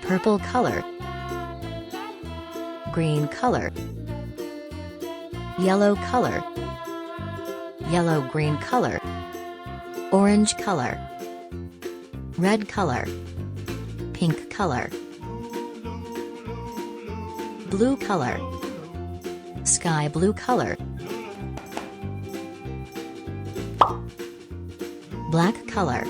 purple color, green color, yellow color, yellow-green color, orange color, red color, pink color, blue color, sky blue color, black color,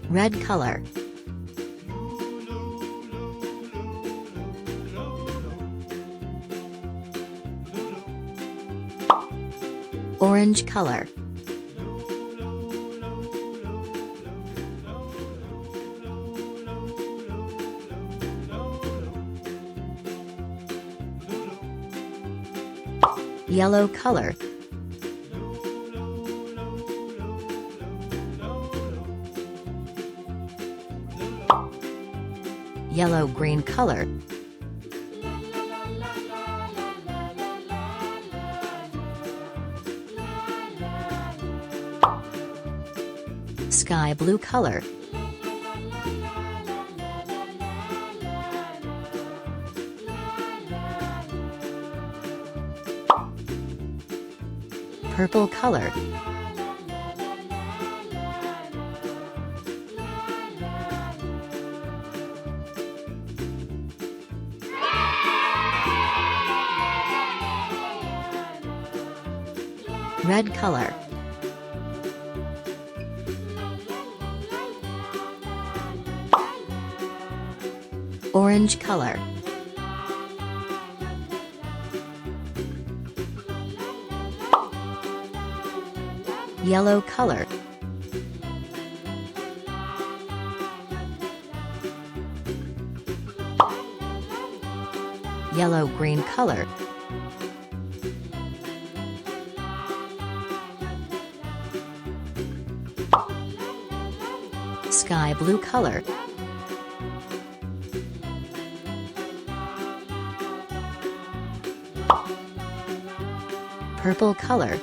red color, orange color, yellow color, yellow-green color, sky blue color, purple color, red color, orange color, yellow color, yellow-green color, sky blue color, purple color,